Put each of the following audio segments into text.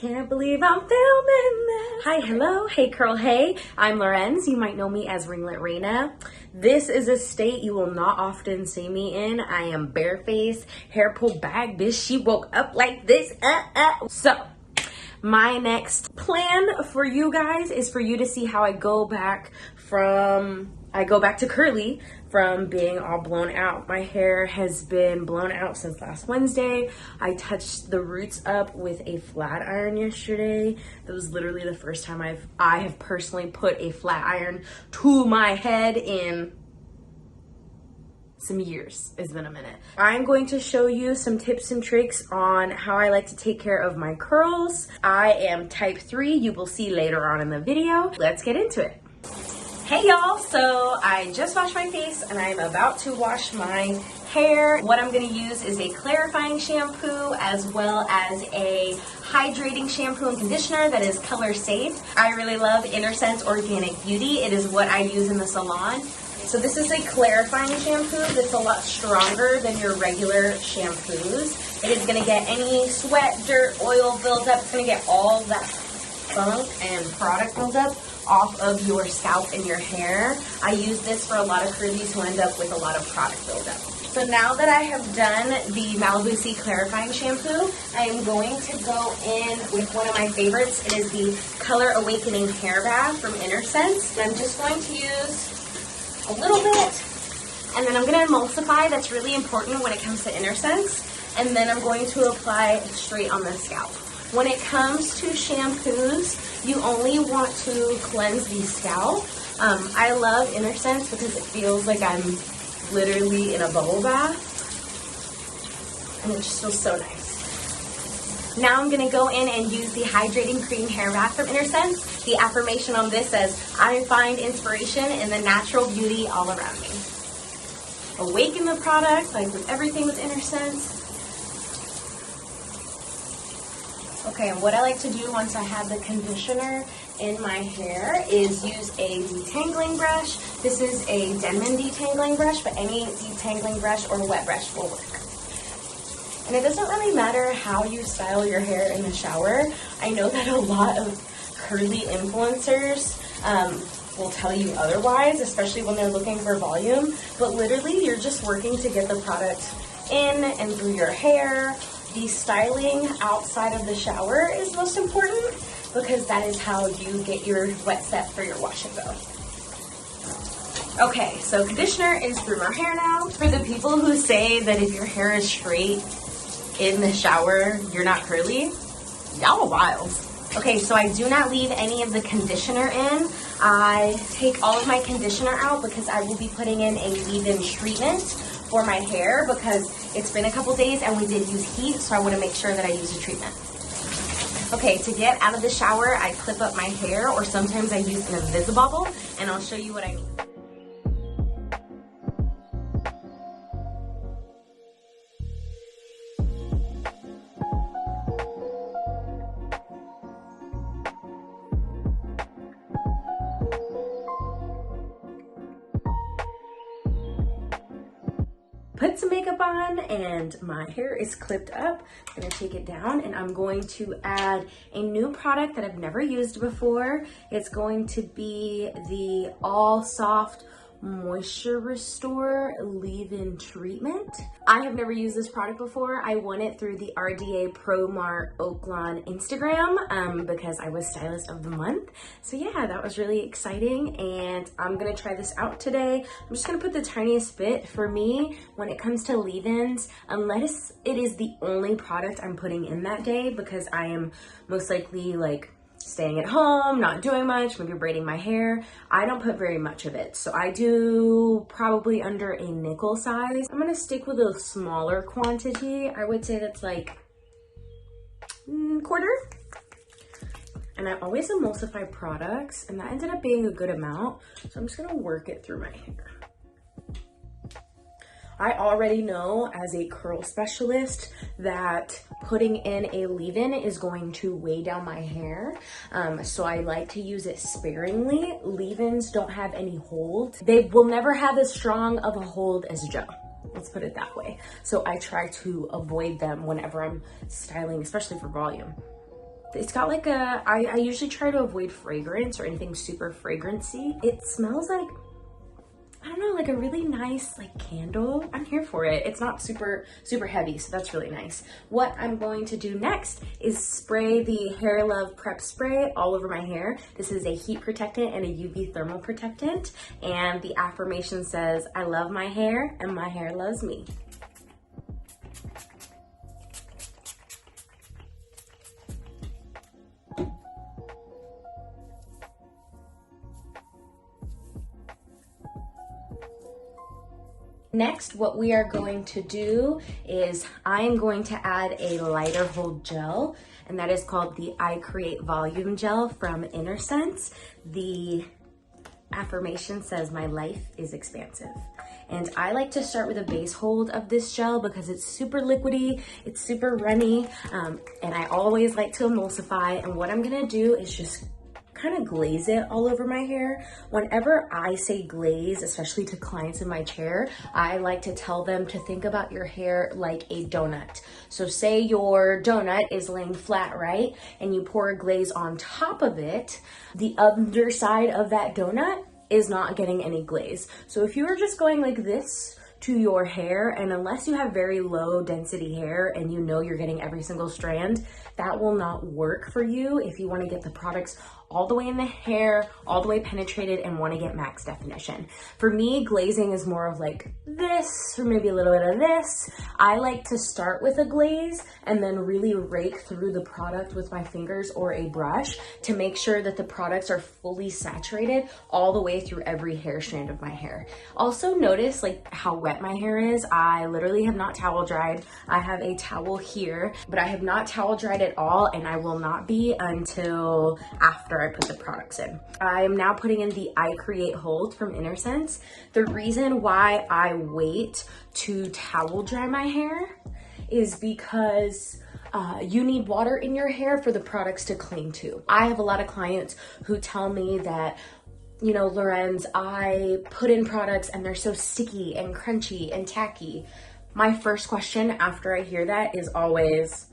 Can't believe I'm filming this. Hi, hello, hey curl, hey. I'm Lorenz. You might know me as Ringlet Reina. This is a state you will not often see me in. I am barefaced, hair pulled back. Bitch, she woke up like this. So, my next plan for you guys is for you to see how I go back to curly from being all blown out. My hair has been blown out since last Wednesday. I touched the roots up with a flat iron yesterday. That was literally the first time I have personally put a flat iron to my head in some years. It's been a minute. I'm going to show you some tips and tricks on how I like to take care of my curls. I am type 3. You will see later on in the video. Let's get into it. Hey y'all, so I just washed my face and I'm about to wash my hair. What I'm gonna use is a clarifying shampoo as well as a hydrating shampoo and conditioner that is color safe. I really love Intersense Organic Beauty. It is what I use in the salon. So this is a clarifying shampoo that's a lot stronger than your regular shampoos. It is gonna get any sweat, dirt, oil buildup. It's gonna get all that funk and product buildup off of your scalp and your hair. I use this for a lot of curlies who end up with a lot of product buildup. So now that I have done the Malibu Sea clarifying shampoo, I am going to go in with one of my favorites. It is the Color Awakening Hair Bath from Intersense. I'm just going to use a little bit, and then I'm going to emulsify. That's really important when it comes to Intersense. And then I'm going to apply straight on the scalp. When it comes to shampoos, you only want to cleanse the scalp. I love Intersense because it feels like I'm literally in a bubble bath. And it just feels so nice. Now I'm gonna go in and use the Hydrating Cream Hair Bath from Intersense. The affirmation on this says, I find inspiration in the natural beauty all around me. Awaken the product, like with everything with Intersense. Okay, and what I like to do once I have the conditioner in my hair is use a detangling brush. This is a Denman detangling brush, but any detangling brush or wet brush will work. And it doesn't really matter how you style your hair in the shower. I know that a lot of curly influencers will tell you otherwise, especially when they're looking for volume, but literally you're just working to get the product in and through your hair. The styling outside of the shower is most important because that is how you get your wet set for your wash and go. Okay, so conditioner is through my hair now. For the people who say that if your hair is straight in the shower, you're not curly, y'all are wild. Okay, so I do not leave any of the conditioner in. I take all of my conditioner out because I will be putting in a leave-in treatment for my hair because it's been a couple days and we did use heat, so I want to make sure that I use a treatment. Okay, to get out of the shower, I clip up my hair, or sometimes I use an Invisibobble, and I'll show you what I mean. Put some makeup on and my hair is clipped up. I'm gonna take it down and I'm going to add a new product that I've never used before. It's going to be the All Soft Moisture Restore Leave-In Treatment. I have never used this product before. I won it through the RDA ProMart Oaklawn Instagram because I was Stylist of the Month. So yeah, that was really exciting and I'm gonna try this out today. I'm just gonna put the tiniest bit. For me, when it comes to leave-ins, unless it is the only product I'm putting in that day because I am most likely like staying at home, not doing much, maybe braiding my hair, I don't put very much of it. So I do probably under a nickel size. I'm gonna stick with a smaller quantity. I would say that's like quarter. And I always emulsify products and that ended up being a good amount. So I'm just gonna work it through my hair. I already know as a curl specialist that putting in a leave-in is going to weigh down my hair. So I like to use it sparingly. Leave-ins don't have any hold. They will never have as strong of a hold as gel. Let's put it that way. So I try to avoid them whenever I'm styling, especially for volume. It's got like I usually try to avoid fragrance or anything super fragrancy. It smells like, I don't know, like a really nice like candle. I'm here for it. It's not super heavy, so that's really nice. What I'm going to do next is spray the Hair Love Prep Spray all over my hair. This is a heat protectant and a UV thermal protectant, and the affirmation says, I love my hair and my hair loves me. Next, what we are going to do is I am going to add a lighter hold gel, and that is called the I Create Volume Gel from Inner Sense. The affirmation says, my life is expansive. And I like to start with a base hold of this gel because it's super liquidy, it's super runny, and I always like to emulsify. And what I'm gonna do is just kind of glaze it all over my hair. Whenever I say glaze, especially to clients in my chair, I like to tell them to think about your hair like a donut. So say your donut is laying flat, right? And you pour a glaze on top of it, the underside of that donut is not getting any glaze. So if you are just going like this to your hair, and unless you have very low density hair and you know you're getting every single strand, that will not work for you if you want to get the products all the way in the hair, all the way penetrated, and want to get max definition. For me, glazing is more of like this, or maybe a little bit of this. I like to start with a glaze and then really rake through the product with my fingers or a brush to make sure that the products are fully saturated all the way through every hair strand of my hair. Also notice like how wet my hair is. I literally have not towel dried. I have a towel here, but I have not towel dried at all, and I will not be until after I put the products in. I am now putting in the I Create Hold from Inner Sense. The reason why I wait to towel dry my hair is because you need water in your hair for the products to cling to. I have a lot of clients who tell me that, you know, Lorenz, I put in products and they're so sticky and crunchy and tacky. My first question after I hear that is always,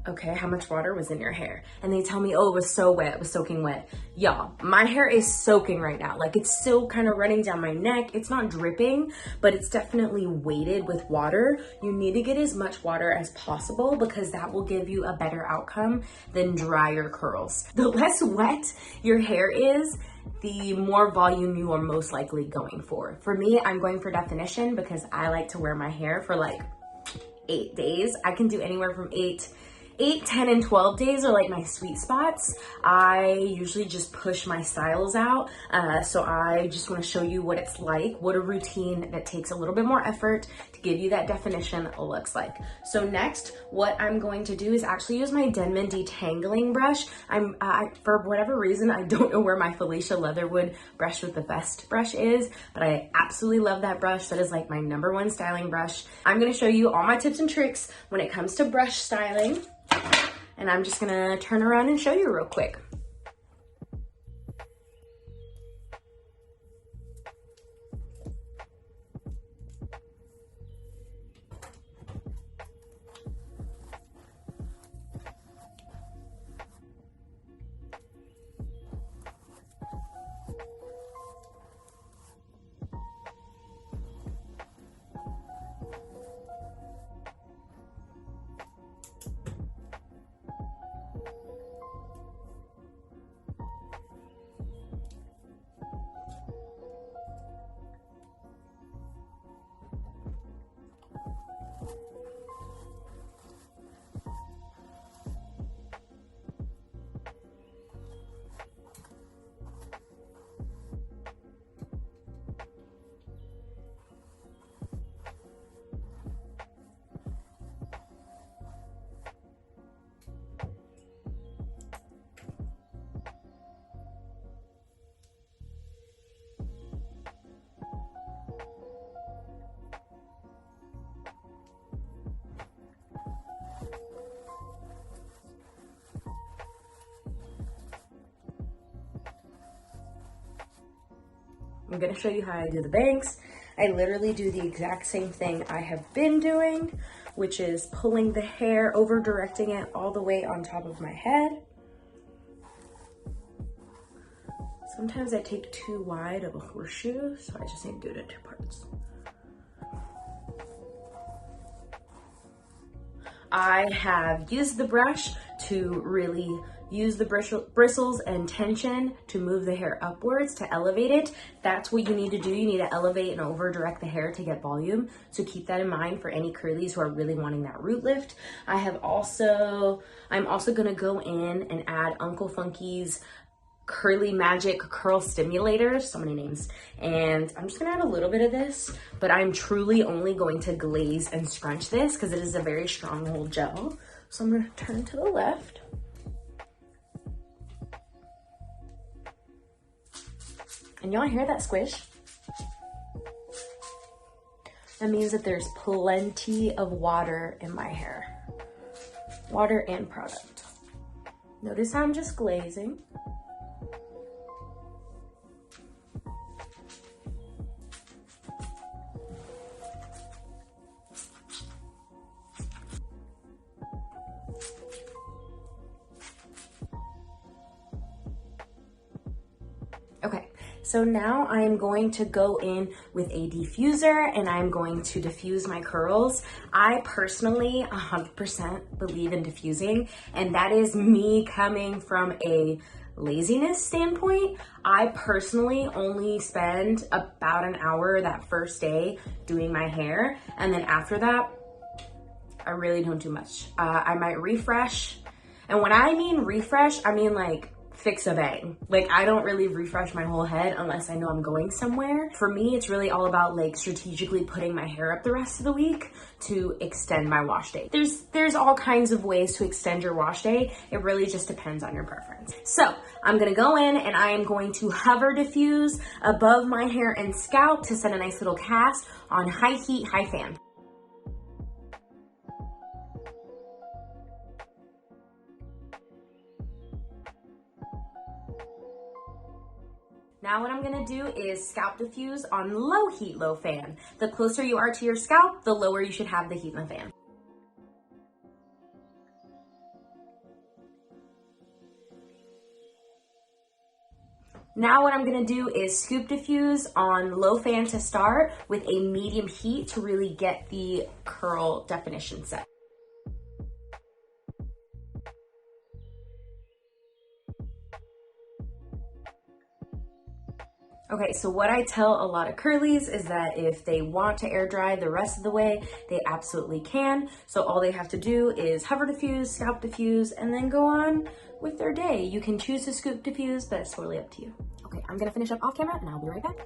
okay, how much water was in your hair? And they tell me, oh, it was so wet, it was soaking wet. Y'all, my hair is soaking right now. Like, it's still kind of running down my neck. It's not dripping, but it's definitely weighted with water. You need to get as much water as possible because that will give you a better outcome than drier curls. The less wet your hair is, the more volume you are most likely going for. For me, I'm going for definition because I like to wear my hair for like 8 days. I can do anywhere from 8, 10, and 12 days are like my sweet spots. I usually just push my styles out. So I just want to show you what it's like, what a routine that takes a little bit more effort to give you that definition looks like. So next, what I'm going to do is actually use my Denman detangling brush. For whatever reason, I don't know where my Felicia Leatherwood brush with the best brush is, but I absolutely love that brush. That is like my #1 styling brush. I'm going to show you all my tips and tricks when it comes to brush styling. And I'm just gonna turn around and show you real quick. I'm gonna show you how I do the bangs. I literally do the exact same thing I have been doing, which is pulling the hair over, directing it all the way on top of my head. Sometimes I take too wide of a horseshoe, so I just need to do it in 2 parts. I have used the brush to really use the bristles and tension to move the hair upwards to elevate it. That's what you need to do. You need to elevate and over direct the hair to get volume. So keep that in mind for any curlies who are really wanting that root lift. I'm also gonna go in and add Uncle Funky's Curly Magic Curl Stimulators, so many names. And I'm just gonna add a little bit of this, but I'm truly only going to glaze and scrunch this because it is a very stronghold gel. So I'm gonna turn to the left. And y'all hear that squish? That means that there's plenty of water in my hair. Water and product. Notice how I'm just glazing. Okay, so now I'm going to go in with a diffuser and I'm going to diffuse my curls. I personally 100% believe in diffusing, and that is me coming from a laziness standpoint. I personally only spend about an hour that first day doing my hair, and then after that, I really don't do much. I might refresh, and when I mean refresh, I mean like fix a bang. Like, I don't really refresh my whole head unless I know I'm going somewhere. For me, it's really all about like strategically putting my hair up the rest of the week to extend my wash day. There's all kinds of ways to extend your wash day. It really just depends on your preference. So I'm gonna go in and I am going to hover diffuse above my hair and scalp to set a nice little cast on high heat, high fan. Now what I'm gonna do is scalp diffuse on low heat, low fan. The closer you are to your scalp, the lower you should have the heat in the fan. Now what I'm gonna do is scoop diffuse on low fan to start with a medium heat to really get the curl definition set. Okay, so what I tell a lot of curlies is that if they want to air dry the rest of the way, they absolutely can. So all they have to do is hover diffuse, scalp diffuse, and then go on with their day. You can choose to scoop diffuse, but it's totally up to you. Okay, I'm gonna finish up off camera and I'll be right back.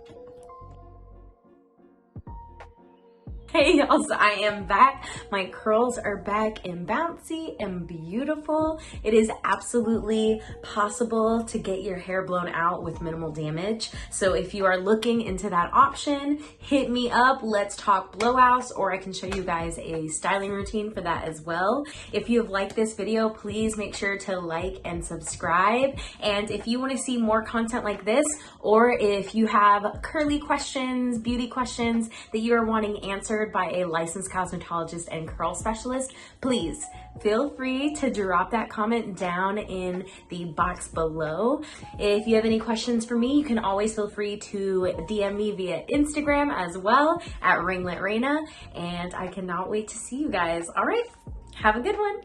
Hey y'all, so I am back. My curls are back and bouncy and beautiful. It is absolutely possible to get your hair blown out with minimal damage. So if you are looking into that option, hit me up. Let's talk blowouts, or I can show you guys a styling routine for that as well. If you have liked this video, please make sure to like and subscribe. And if you want to see more content like this, or if you have curly questions, beauty questions that you are wanting answered by a licensed cosmetologist and curl specialist, please feel free to drop that comment down in the box below. If you have any questions for me, you can always feel free to DM me via Instagram as well at ringletreina, and I cannot wait to see you guys. All right, have a good one.